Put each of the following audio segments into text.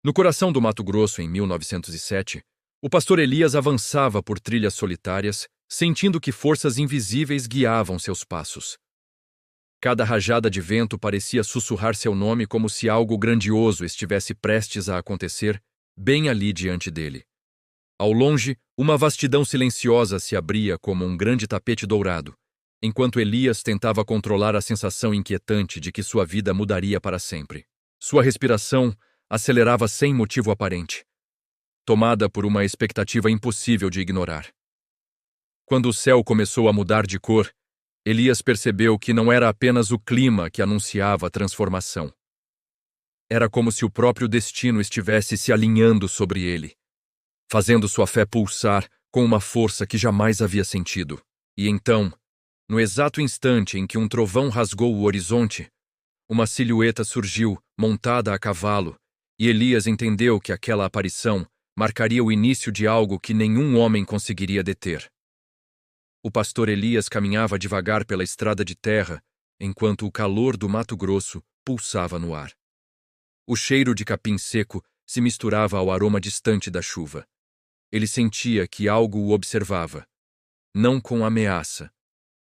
No coração do Mato Grosso, em 1907, o pastor Elias avançava por trilhas solitárias, sentindo que forças invisíveis guiavam seus passos. Cada rajada de vento parecia sussurrar seu nome como se algo grandioso estivesse prestes a acontecer, bem ali diante dele. Ao longe, uma vastidão silenciosa se abria como um grande tapete dourado, enquanto Elias tentava controlar a sensação inquietante de que sua vida mudaria para sempre. Sua respiração acelerava sem motivo aparente, tomada por uma expectativa impossível de ignorar. Quando o céu começou a mudar de cor, Elias percebeu que não era apenas o clima que anunciava a transformação. Era como se o próprio destino estivesse se alinhando sobre ele, fazendo sua fé pulsar com uma força que jamais havia sentido. E então, no exato instante em que um trovão rasgou o horizonte, uma silhueta surgiu, montada a cavalo, e Elias entendeu que aquela aparição marcaria o início de algo que nenhum homem conseguiria deter. O pastor Elias caminhava devagar pela estrada de terra, enquanto o calor do Mato Grosso pulsava no ar. O cheiro de capim seco se misturava ao aroma distante da chuva. Ele sentia que algo o observava, não com ameaça,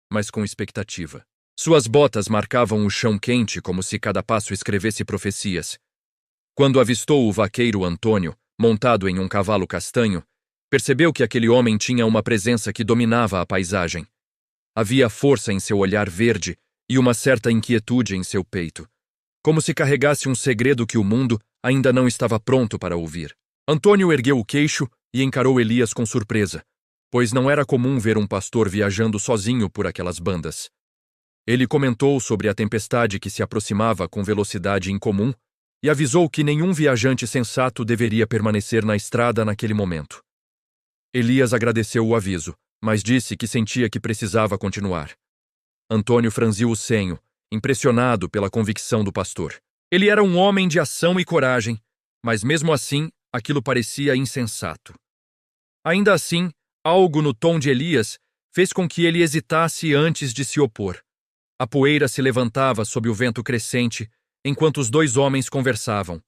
mas com expectativa. Suas botas marcavam o chão quente como se cada passo escrevesse profecias. Quando avistou o vaqueiro Antônio, montado em um cavalo castanho, percebeu que aquele homem tinha uma presença que dominava a paisagem. Havia força em seu olhar verde e uma certa inquietude em seu peito, como se carregasse um segredo que o mundo ainda não estava pronto para ouvir. Antônio ergueu o queixo e encarou Elias com surpresa, pois não era comum ver um pastor viajando sozinho por aquelas bandas. Ele comentou sobre a tempestade que se aproximava com velocidade incomum e avisou que nenhum viajante sensato deveria permanecer na estrada naquele momento. Elias agradeceu o aviso, mas disse que sentia que precisava continuar. Antônio franziu o senho, impressionado pela convicção do pastor. Ele era um homem de ação e coragem, mas mesmo assim, aquilo parecia insensato. Ainda assim, algo no tom de Elias fez com que ele hesitasse antes de se opor. A poeira se levantava sob o vento crescente, enquanto os dois homens conversavam.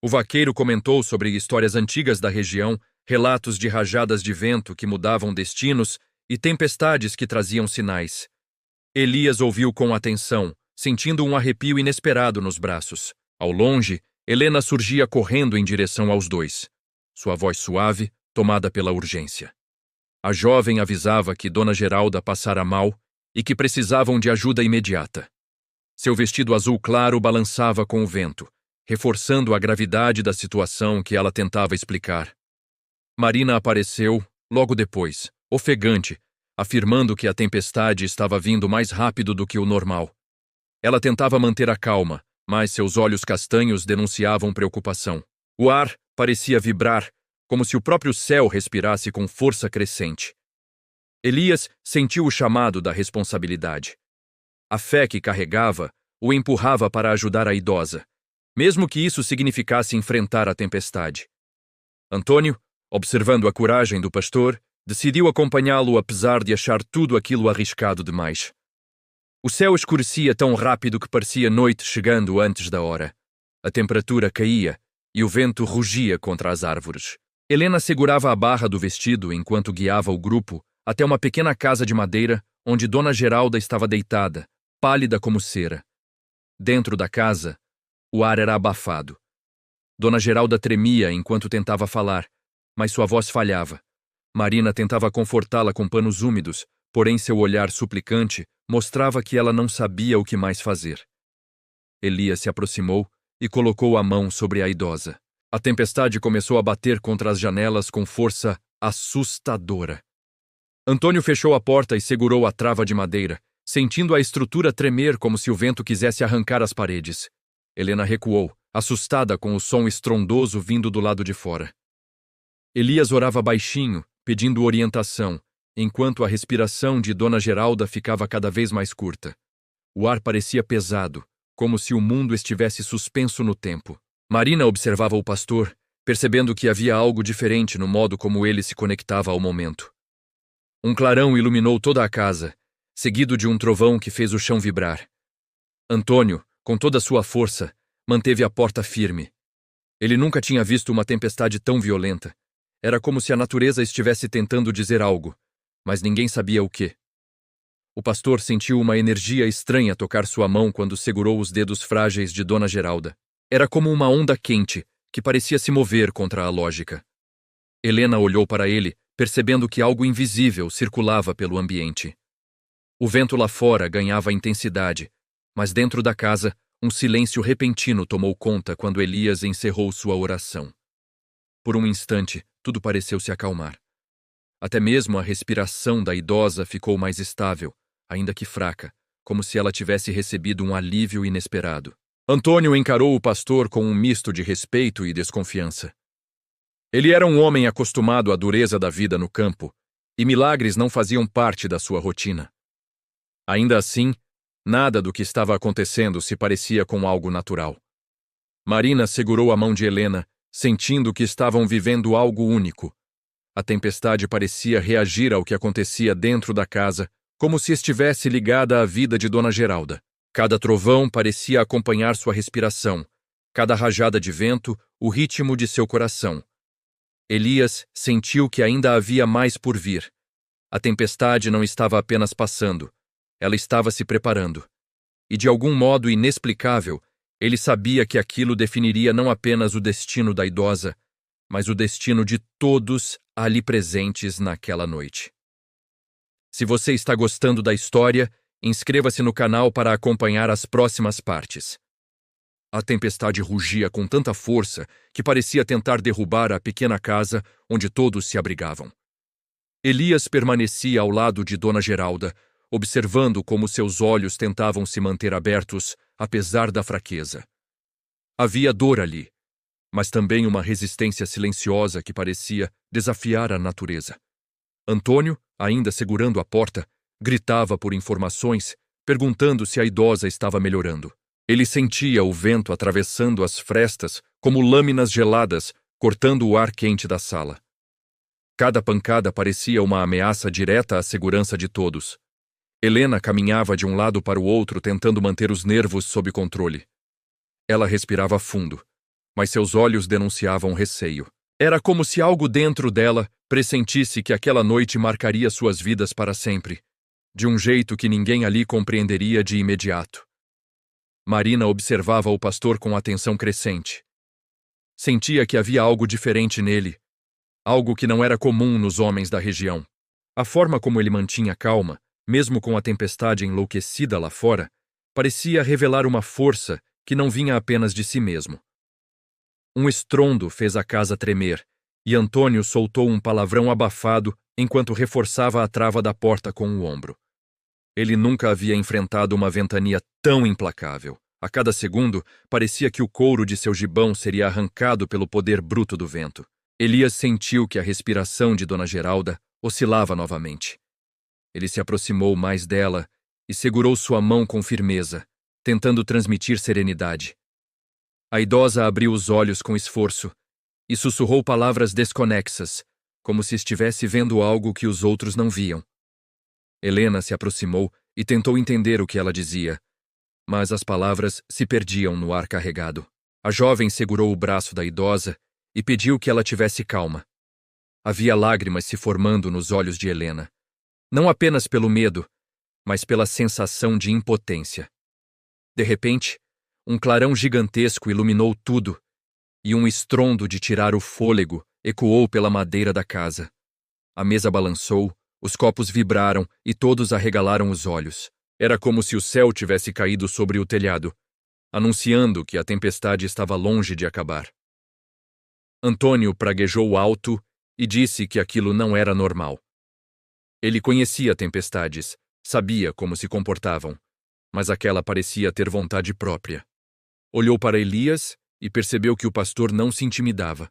O vaqueiro comentou sobre histórias antigas da região, relatos de rajadas de vento que mudavam destinos e tempestades que traziam sinais. Elias ouviu com atenção, sentindo um arrepio inesperado nos braços. Ao longe, Helena surgia correndo em direção aos dois, sua voz suave, tomada pela urgência. A jovem avisava que Dona Geralda passara mal e que precisavam de ajuda imediata. Seu vestido azul claro balançava com o vento, reforçando a gravidade da situação que ela tentava explicar. Marina apareceu, logo depois, ofegante, afirmando que a tempestade estava vindo mais rápido do que o normal. Ela tentava manter a calma, mas seus olhos castanhos denunciavam preocupação. O ar parecia vibrar, como se o próprio céu respirasse com força crescente. Elias sentiu o chamado da responsabilidade. A fé que carregava o empurrava para ajudar a idosa, mesmo que isso significasse enfrentar a tempestade. Antônio, observando a coragem do pastor, decidiu acompanhá-lo apesar de achar tudo aquilo arriscado demais. O céu escurecia tão rápido que parecia noite chegando antes da hora. A temperatura caía e o vento rugia contra as árvores. Helena segurava a barra do vestido enquanto guiava o grupo até uma pequena casa de madeira onde Dona Geralda estava deitada, pálida como cera. Dentro da casa, o ar era abafado. Dona Geralda tremia enquanto tentava falar, mas sua voz falhava. Marina tentava confortá-la com panos úmidos, porém seu olhar suplicante mostrava que ela não sabia o que mais fazer. Elias se aproximou e colocou a mão sobre a idosa. A tempestade começou a bater contra as janelas com força assustadora. Antônio fechou a porta e segurou a trava de madeira, sentindo a estrutura tremer como se o vento quisesse arrancar as paredes. Helena recuou, assustada com o som estrondoso vindo do lado de fora. Elias orava baixinho, pedindo orientação, enquanto a respiração de Dona Geralda ficava cada vez mais curta. O ar parecia pesado, como se o mundo estivesse suspenso no tempo. Marina observava o pastor, percebendo que havia algo diferente no modo como ele se conectava ao momento. Um clarão iluminou toda a casa, seguido de um trovão que fez o chão vibrar. Antônio, com toda a sua força, manteve a porta firme. Ele nunca tinha visto uma tempestade tão violenta. Era como se a natureza estivesse tentando dizer algo, mas ninguém sabia o quê. O pastor sentiu uma energia estranha tocar sua mão quando segurou os dedos frágeis de Dona Geralda. Era como uma onda quente, que parecia se mover contra a lógica. Helena olhou para ele, percebendo que algo invisível circulava pelo ambiente. O vento lá fora ganhava intensidade, mas dentro da casa, um silêncio repentino tomou conta quando Elias encerrou sua oração. Por um instante, tudo pareceu se acalmar. Até mesmo a respiração da idosa ficou mais estável, ainda que fraca, como se ela tivesse recebido um alívio inesperado. Antônio encarou o pastor com um misto de respeito e desconfiança. Ele era um homem acostumado à dureza da vida no campo, e milagres não faziam parte da sua rotina. Ainda assim, nada do que estava acontecendo se parecia com algo natural. Marina segurou a mão de Helena, sentindo que estavam vivendo algo único. A tempestade parecia reagir ao que acontecia dentro da casa, como se estivesse ligada à vida de Dona Geralda. Cada trovão parecia acompanhar sua respiração, cada rajada de vento, o ritmo de seu coração. Elias sentiu que ainda havia mais por vir. A tempestade não estava apenas passando, ela estava se preparando. E de algum modo inexplicável, ele sabia que aquilo definiria não apenas o destino da idosa, mas o destino de todos ali presentes naquela noite. Se você está gostando da história, inscreva-se no canal para acompanhar as próximas partes. A tempestade rugia com tanta força que parecia tentar derrubar a pequena casa onde todos se abrigavam. Elias permanecia ao lado de Dona Geralda, observando como seus olhos tentavam se manter abertos, apesar da fraqueza. Havia dor ali, mas também uma resistência silenciosa que parecia desafiar a natureza. Antônio, ainda segurando a porta, gritava por informações, perguntando se a idosa estava melhorando. Ele sentia o vento atravessando as frestas como lâminas geladas, cortando o ar quente da sala. Cada pancada parecia uma ameaça direta à segurança de todos. Helena caminhava de um lado para o outro tentando manter os nervos sob controle. Ela respirava fundo, mas seus olhos denunciavam receio. Era como se algo dentro dela pressentisse que aquela noite marcaria suas vidas para sempre, de um jeito que ninguém ali compreenderia de imediato. Marina observava o pastor com atenção crescente. Sentia que havia algo diferente nele, algo que não era comum nos homens da região. A forma como ele mantinha calma, mesmo com a tempestade enlouquecida lá fora, parecia revelar uma força que não vinha apenas de si mesmo. Um estrondo fez a casa tremer, e Antônio soltou um palavrão abafado enquanto reforçava a trava da porta com o ombro. Ele nunca havia enfrentado uma ventania tão implacável. A cada segundo, parecia que o couro de seu gibão seria arrancado pelo poder bruto do vento. Elias sentiu que a respiração de Dona Geralda oscilava novamente. Ele se aproximou mais dela e segurou sua mão com firmeza, tentando transmitir serenidade. A idosa abriu os olhos com esforço e sussurrou palavras desconexas, como se estivesse vendo algo que os outros não viam. Helena se aproximou e tentou entender o que ela dizia, mas as palavras se perdiam no ar carregado. A jovem segurou o braço da idosa e pediu que ela tivesse calma. Havia lágrimas se formando nos olhos de Helena, não apenas pelo medo, mas pela sensação de impotência. De repente, um clarão gigantesco iluminou tudo, e um estrondo de tirar o fôlego ecoou pela madeira da casa. A mesa balançou, os copos vibraram e todos arregalaram os olhos. Era como se o céu tivesse caído sobre o telhado, anunciando que a tempestade estava longe de acabar. Antônio praguejou alto e disse que aquilo não era normal. Ele conhecia tempestades, sabia como se comportavam, mas aquela parecia ter vontade própria. Olhou para Elias e percebeu que o pastor não se intimidava,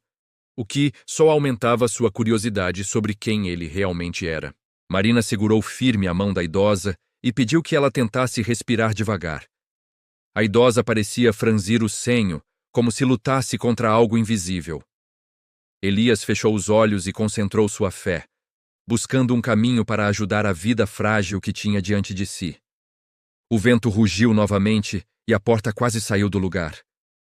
o que só aumentava sua curiosidade sobre quem ele realmente era. Marina segurou firme a mão da idosa e pediu que ela tentasse respirar devagar. A idosa parecia franzir o senho, como se lutasse contra algo invisível. Elias fechou os olhos e concentrou sua fé, buscando um caminho para ajudar a vida frágil que tinha diante de si. O vento rugiu novamente e a porta quase saiu do lugar.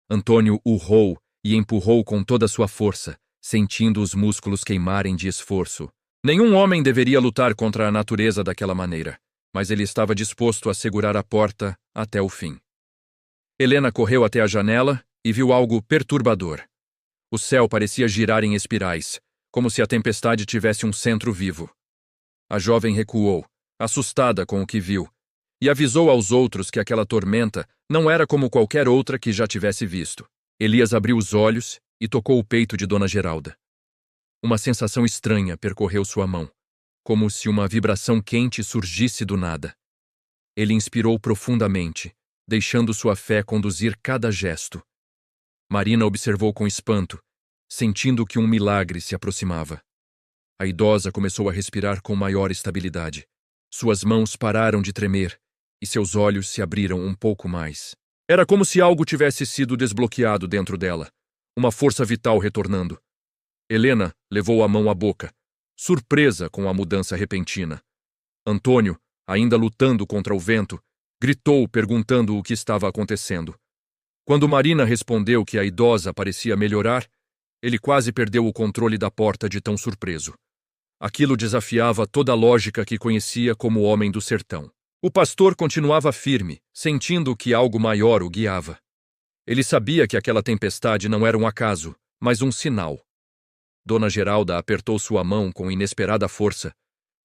Antônio urrou e empurrou com toda a sua força, sentindo os músculos queimarem de esforço. Nenhum homem deveria lutar contra a natureza daquela maneira, mas ele estava disposto a segurar a porta até o fim. Helena correu até a janela e viu algo perturbador. O céu parecia girar em espirais, como se a tempestade tivesse um centro vivo. A jovem recuou, assustada com o que viu, e avisou aos outros que aquela tormenta não era como qualquer outra que já tivesse visto. Elias abriu os olhos e tocou o peito de Dona Geralda. Uma sensação estranha percorreu sua mão, como se uma vibração quente surgisse do nada. Ele inspirou profundamente, deixando sua fé conduzir cada gesto. Marina observou com espanto, sentindo que um milagre se aproximava. A idosa começou a respirar com maior estabilidade. Suas mãos pararam de tremer e seus olhos se abriram um pouco mais. Era como se algo tivesse sido desbloqueado dentro dela, uma força vital retornando. Helena levou a mão à boca, surpresa com a mudança repentina. Antônio, ainda lutando contra o vento, gritou perguntando o que estava acontecendo. Quando Marina respondeu que a idosa parecia melhorar, ele quase perdeu o controle da porta de tão surpreso. Aquilo desafiava toda a lógica que conhecia como homem do sertão. O pastor continuava firme, sentindo que algo maior o guiava. Ele sabia que aquela tempestade não era um acaso, mas um sinal. Dona Geralda apertou sua mão com inesperada força,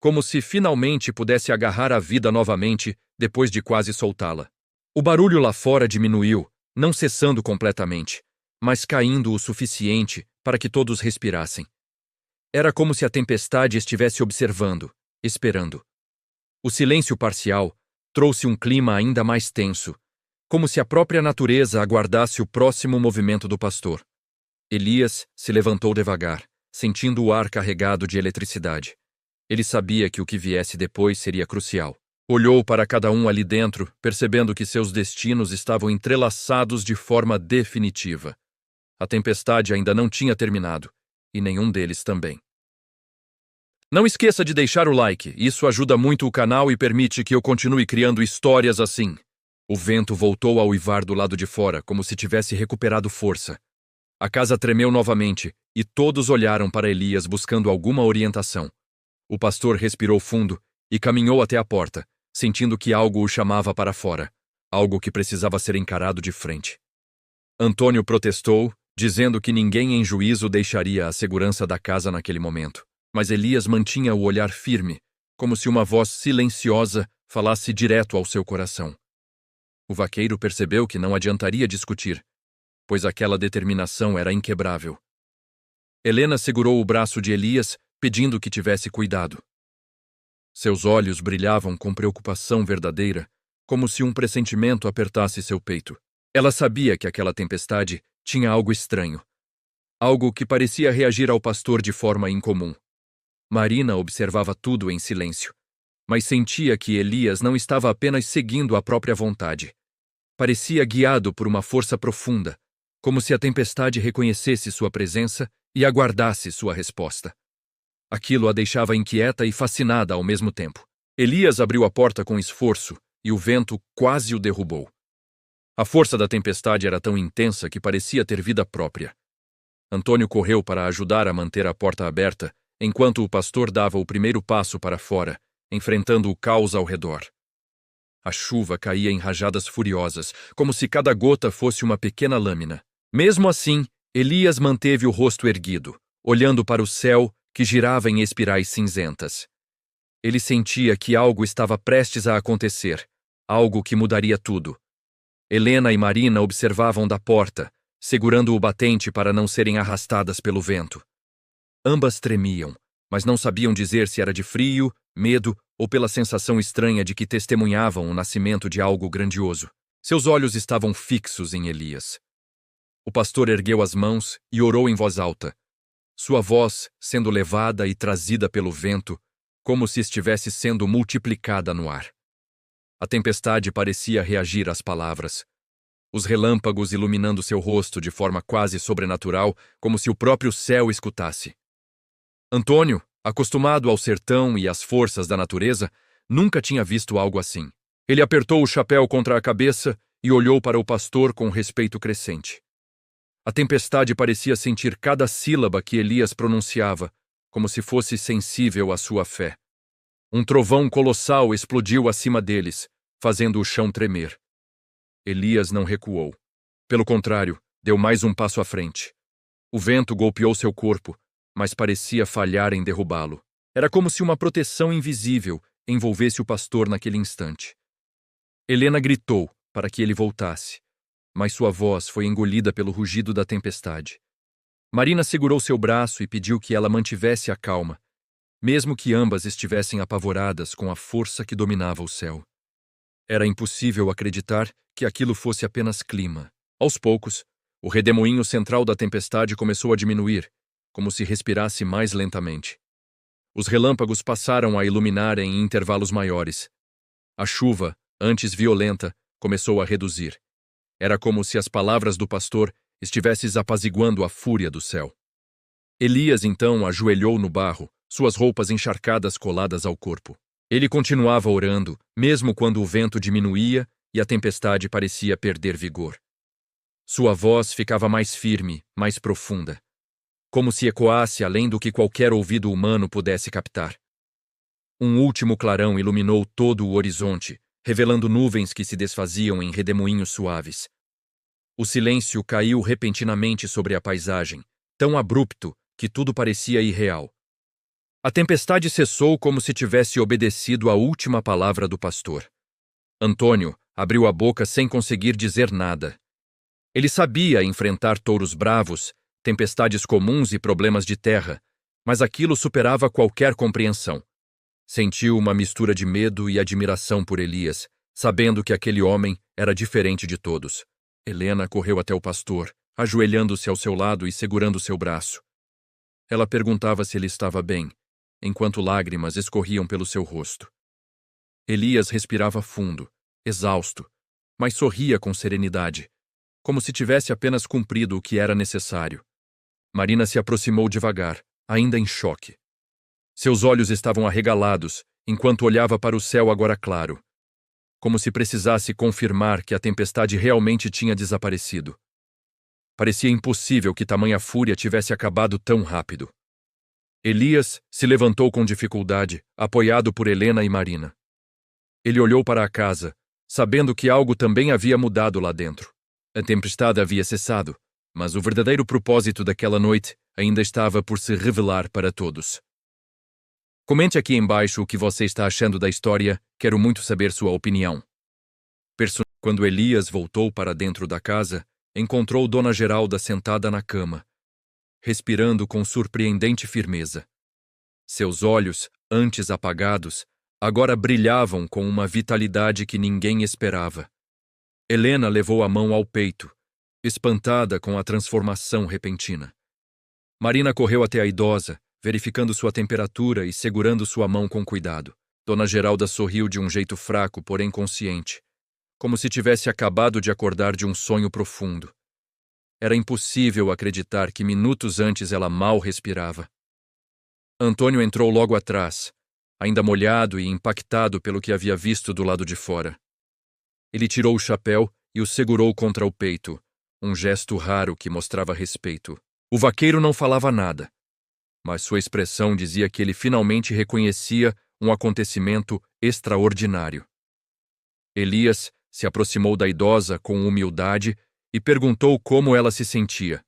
como se finalmente pudesse agarrar a vida novamente depois de quase soltá-la. O barulho lá fora diminuiu, não cessando completamente, mas caindo o suficiente para que todos respirassem. Era como se a tempestade estivesse observando, esperando. O silêncio parcial trouxe um clima ainda mais tenso, como se a própria natureza aguardasse o próximo movimento do pastor. Elias se levantou devagar, sentindo o ar carregado de eletricidade. Ele sabia que o que viesse depois seria crucial. Olhou para cada um ali dentro, percebendo que seus destinos estavam entrelaçados de forma definitiva. A tempestade ainda não tinha terminado, e nenhum deles também. Não esqueça de deixar o like, isso ajuda muito o canal e permite que eu continue criando histórias assim. O vento voltou a uivar do lado de fora, como se tivesse recuperado força. A casa tremeu novamente, e todos olharam para Elias buscando alguma orientação. O pastor respirou fundo e caminhou até a porta, sentindo que algo o chamava para fora, algo que precisava ser encarado de frente. Antônio protestou, dizendo que ninguém em juízo deixaria a segurança da casa naquele momento. Mas Elias mantinha o olhar firme, como se uma voz silenciosa falasse direto ao seu coração. O vaqueiro percebeu que não adiantaria discutir, pois aquela determinação era inquebrável. Helena segurou o braço de Elias, pedindo que tivesse cuidado. Seus olhos brilhavam com preocupação verdadeira, como se um pressentimento apertasse seu peito. Ela sabia que aquela tempestade tinha algo estranho, algo que parecia reagir ao pastor de forma incomum. Marina observava tudo em silêncio, mas sentia que Elias não estava apenas seguindo a própria vontade. Parecia guiado por uma força profunda, como se a tempestade reconhecesse sua presença e aguardasse sua resposta. Aquilo a deixava inquieta e fascinada ao mesmo tempo. Elias abriu a porta com esforço e o vento quase o derrubou. A força da tempestade era tão intensa que parecia ter vida própria. Antônio correu para ajudar a manter a porta aberta, enquanto o pastor dava o primeiro passo para fora, enfrentando o caos ao redor. A chuva caía em rajadas furiosas, como se cada gota fosse uma pequena lâmina. Mesmo assim, Elias manteve o rosto erguido, olhando para o céu que girava em espirais cinzentas. Ele sentia que algo estava prestes a acontecer, algo que mudaria tudo. Helena e Marina observavam da porta, segurando o batente para não serem arrastadas pelo vento. Ambas tremiam, mas não sabiam dizer se era de frio, medo ou pela sensação estranha de que testemunhavam o nascimento de algo grandioso. Seus olhos estavam fixos em Elias. O pastor ergueu as mãos e orou em voz alta, sua voz sendo levada e trazida pelo vento, como se estivesse sendo multiplicada no ar. A tempestade parecia reagir às palavras. Os relâmpagos iluminando seu rosto de forma quase sobrenatural, como se o próprio céu escutasse. Antônio, acostumado ao sertão e às forças da natureza, nunca tinha visto algo assim. Ele apertou o chapéu contra a cabeça e olhou para o pastor com respeito crescente. A tempestade parecia sentir cada sílaba que Elias pronunciava, como se fosse sensível à sua fé. Um trovão colossal explodiu acima deles, fazendo o chão tremer. Elias não recuou. Pelo contrário, deu mais um passo à frente. O vento golpeou seu corpo, mas parecia falhar em derrubá-lo. Era como se uma proteção invisível envolvesse o pastor naquele instante. Helena gritou para que ele voltasse, mas sua voz foi engolida pelo rugido da tempestade. Marina segurou seu braço e pediu que ela mantivesse a calma, mesmo que ambas estivessem apavoradas com a força que dominava o céu. Era impossível acreditar que aquilo fosse apenas clima. Aos poucos, o redemoinho central da tempestade começou a diminuir, como se respirasse mais lentamente. Os relâmpagos passaram a iluminar em intervalos maiores. A chuva, antes violenta, começou a reduzir. Era como se as palavras do pastor estivessem apaziguando a fúria do céu. Elias então ajoelhou no barro, suas roupas encharcadas coladas ao corpo. Ele continuava orando, mesmo quando o vento diminuía e a tempestade parecia perder vigor. Sua voz ficava mais firme, mais profunda, como se ecoasse além do que qualquer ouvido humano pudesse captar. Um último clarão iluminou todo o horizonte, revelando nuvens que se desfaziam em redemoinhos suaves. O silêncio caiu repentinamente sobre a paisagem, tão abrupto que tudo parecia irreal. A tempestade cessou como se tivesse obedecido à última palavra do pastor. Antônio abriu a boca sem conseguir dizer nada. Ele sabia enfrentar touros bravos, tempestades comuns e problemas de terra, mas aquilo superava qualquer compreensão. Sentiu uma mistura de medo e admiração por Elias, sabendo que aquele homem era diferente de todos. Helena correu até o pastor, ajoelhando-se ao seu lado e segurando seu braço. Ela perguntava se ele estava bem, enquanto lágrimas escorriam pelo seu rosto. Elias respirava fundo, exausto, mas sorria com serenidade, como se tivesse apenas cumprido o que era necessário. Marina se aproximou devagar, ainda em choque. Seus olhos estavam arregalados, enquanto olhava para o céu agora claro, como se precisasse confirmar que a tempestade realmente tinha desaparecido. Parecia impossível que tamanha fúria tivesse acabado tão rápido. Elias se levantou com dificuldade, apoiado por Helena e Marina. Ele olhou para a casa, sabendo que algo também havia mudado lá dentro. A tempestade havia cessado, mas o verdadeiro propósito daquela noite ainda estava por se revelar para todos. Comente aqui embaixo o que você está achando da história, quero muito saber sua opinião. Quando Elias voltou para dentro da casa, encontrou Dona Geralda sentada na cama, respirando com surpreendente firmeza. Seus olhos, antes apagados, agora brilhavam com uma vitalidade que ninguém esperava. Helena levou a mão ao peito, espantada com a transformação repentina. Marina correu até a idosa, verificando sua temperatura e segurando sua mão com cuidado. Dona Geralda sorriu de um jeito fraco, porém consciente, como se tivesse acabado de acordar de um sonho profundo. Era impossível acreditar que minutos antes ela mal respirava. Antônio entrou logo atrás, ainda molhado e impactado pelo que havia visto do lado de fora. Ele tirou o chapéu e o segurou contra o peito, um gesto raro que mostrava respeito. O vaqueiro não falava nada, mas sua expressão dizia que ele finalmente reconhecia um acontecimento extraordinário. Elias se aproximou da idosa com humildade e perguntou como ela se sentia.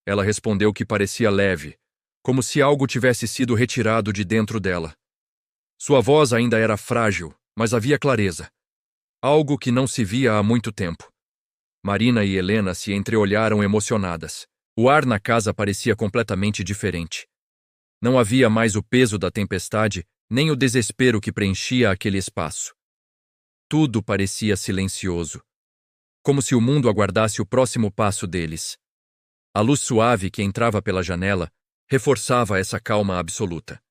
Ela respondeu que parecia leve, como se algo tivesse sido retirado de dentro dela. Sua voz ainda era frágil, mas havia clareza, algo que não se via há muito tempo. Marina e Helena se entreolharam emocionadas. O ar na casa parecia completamente diferente. Não havia mais o peso da tempestade, nem o desespero que preenchia aquele espaço. Tudo parecia silencioso, como se o mundo aguardasse o próximo passo deles. A luz suave que entrava pela janela reforçava essa calma absoluta.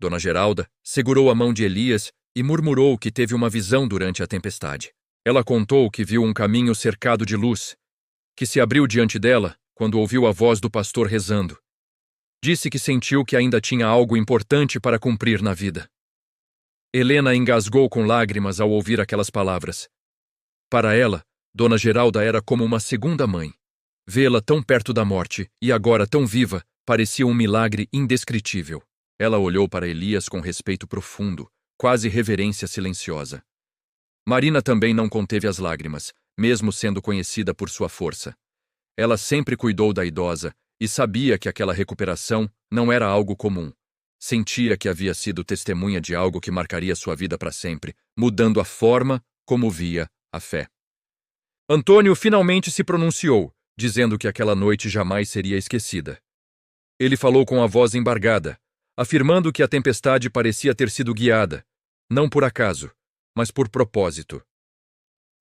Dona Geralda segurou a mão de Elias e murmurou que teve uma visão durante a tempestade. Ela contou que viu um caminho cercado de luz, que se abriu diante dela quando ouviu a voz do pastor rezando. Disse que sentiu que ainda tinha algo importante para cumprir na vida. Helena engasgou com lágrimas ao ouvir aquelas palavras. Para ela, Dona Geralda era como uma segunda mãe. Vê-la tão perto da morte e agora tão viva parecia um milagre indescritível. Ela olhou para Elias com respeito profundo, quase reverência silenciosa. Marina também não conteve as lágrimas, mesmo sendo conhecida por sua força. Ela sempre cuidou da idosa e sabia que aquela recuperação não era algo comum. Sentia que havia sido testemunha de algo que marcaria sua vida para sempre, mudando a forma como via a fé. Antônio finalmente se pronunciou, dizendo que aquela noite jamais seria esquecida. Ele falou com a voz embargada, afirmando que a tempestade parecia ter sido guiada, não por acaso, mas por propósito.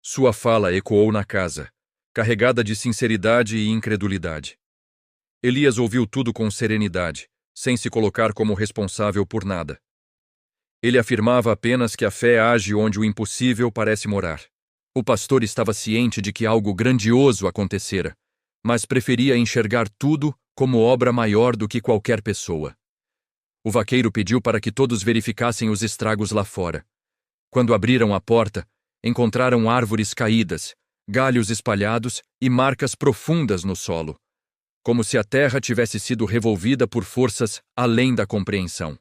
Sua fala ecoou na casa, carregada de sinceridade e incredulidade. Elias ouviu tudo com serenidade, sem se colocar como responsável por nada. Ele afirmava apenas que a fé age onde o impossível parece morar. O pastor estava ciente de que algo grandioso acontecera, mas preferia enxergar tudo como obra maior do que qualquer pessoa. O vaqueiro pediu para que todos verificassem os estragos lá fora. Quando abriram a porta, encontraram árvores caídas, galhos espalhados e marcas profundas no solo, como se a terra tivesse sido revolvida por forças além da compreensão.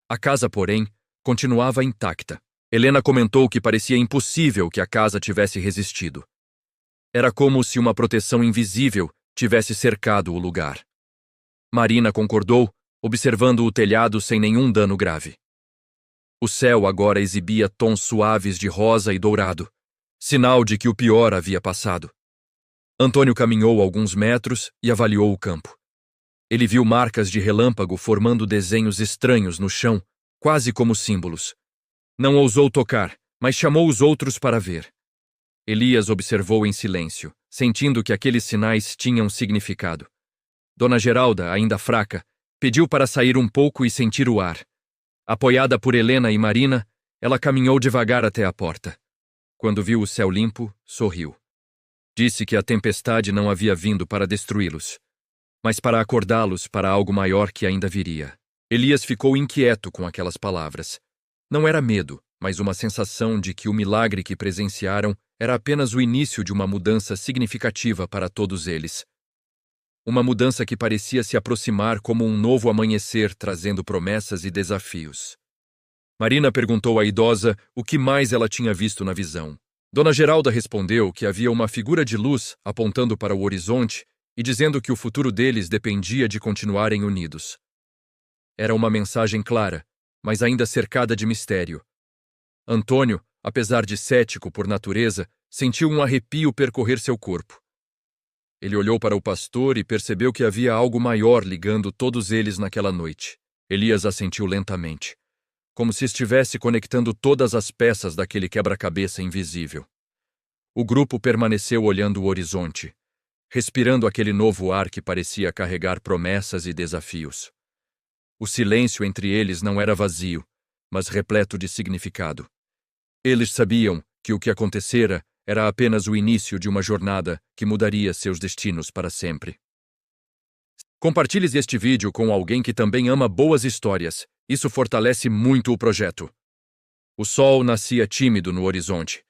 A casa, porém, continuava intacta. Helena comentou que parecia impossível que a casa tivesse resistido. Era como se uma proteção invisível tivesse cercado o lugar. Marina concordou, observando o telhado sem nenhum dano grave. O céu agora exibia tons suaves de rosa e dourado, sinal de que o pior havia passado. Antônio caminhou alguns metros e avaliou o campo. Ele viu marcas de relâmpago formando desenhos estranhos no chão, quase como símbolos. Não ousou tocar, mas chamou os outros para ver. Elias observou em silêncio, sentindo que aqueles sinais tinham significado. Dona Geralda, ainda fraca, pediu para sair um pouco e sentir o ar. Apoiada por Helena e Marina, ela caminhou devagar até a porta. Quando viu o céu limpo, sorriu. Disse que a tempestade não havia vindo para destruí-los, mas para acordá-los para algo maior que ainda viria. Elias ficou inquieto com aquelas palavras. Não era medo, mas uma sensação de que o milagre que presenciaram era apenas o início de uma mudança significativa para todos eles. Uma mudança que parecia se aproximar como um novo amanhecer, trazendo promessas e desafios. Marina perguntou à idosa o que mais ela tinha visto na visão. Dona Geralda respondeu que havia uma figura de luz apontando para o horizonte e dizendo que o futuro deles dependia de continuarem unidos. Era uma mensagem clara, mas ainda cercada de mistério. Antônio, apesar de cético por natureza, sentiu um arrepio percorrer seu corpo. Ele olhou para o pastor e percebeu que havia algo maior ligando todos eles naquela noite. Elias assentiu lentamente, como se estivesse conectando todas as peças daquele quebra-cabeça invisível. O grupo permaneceu olhando o horizonte, respirando aquele novo ar que parecia carregar promessas e desafios. O silêncio entre eles não era vazio, mas repleto de significado. Eles sabiam que o que acontecera era apenas o início de uma jornada que mudaria seus destinos para sempre. Compartilhe este vídeo com alguém que também ama boas histórias. Isso fortalece muito o projeto. O sol nascia tímido no horizonte,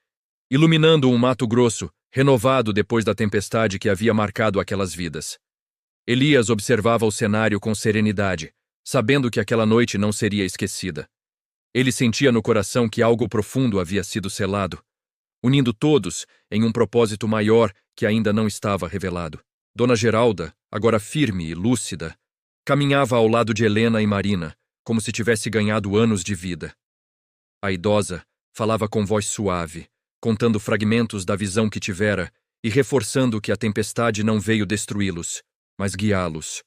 iluminando um Mato Grosso, renovado depois da tempestade que havia marcado aquelas vidas. Elias observava o cenário com serenidade, sabendo que aquela noite não seria esquecida. Ele sentia no coração que algo profundo havia sido selado, unindo todos em um propósito maior que ainda não estava revelado. Dona Geralda, agora firme e lúcida, caminhava ao lado de Helena e Marina, como se tivesse ganhado anos de vida. A idosa falava com voz suave, contando fragmentos da visão que tivera e reforçando que a tempestade não veio destruí-los, mas guiá-los.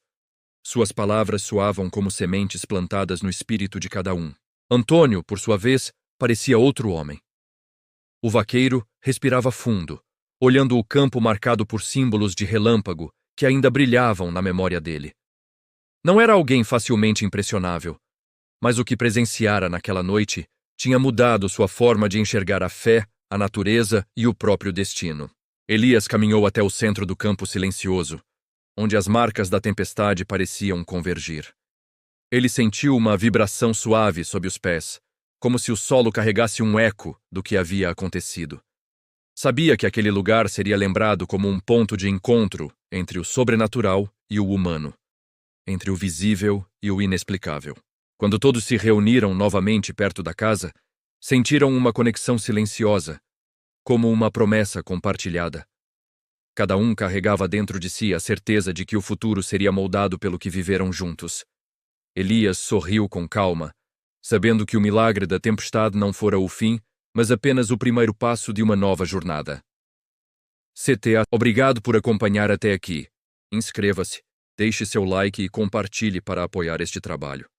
Suas palavras soavam como sementes plantadas no espírito de cada um. Antônio, por sua vez, parecia outro homem. O vaqueiro respirava fundo, olhando o campo marcado por símbolos de relâmpago que ainda brilhavam na memória dele. Não era alguém facilmente impressionável, mas o que presenciara naquela noite tinha mudado sua forma de enxergar a fé, a natureza e o próprio destino. Elias caminhou até o centro do campo silencioso, onde as marcas da tempestade pareciam convergir. Ele sentiu uma vibração suave sob os pés, como se o solo carregasse um eco do que havia acontecido. Sabia que aquele lugar seria lembrado como um ponto de encontro entre o sobrenatural e o humano, entre o visível e o inexplicável. Quando todos se reuniram novamente perto da casa, sentiram uma conexão silenciosa, como uma promessa compartilhada. Cada um carregava dentro de si a certeza de que o futuro seria moldado pelo que viveram juntos. Elias sorriu com calma, sabendo que o milagre da tempestade não fora o fim, mas apenas o primeiro passo de uma nova jornada. CTA, obrigado por acompanhar até aqui. Inscreva-se, deixe seu like e compartilhe para apoiar este trabalho.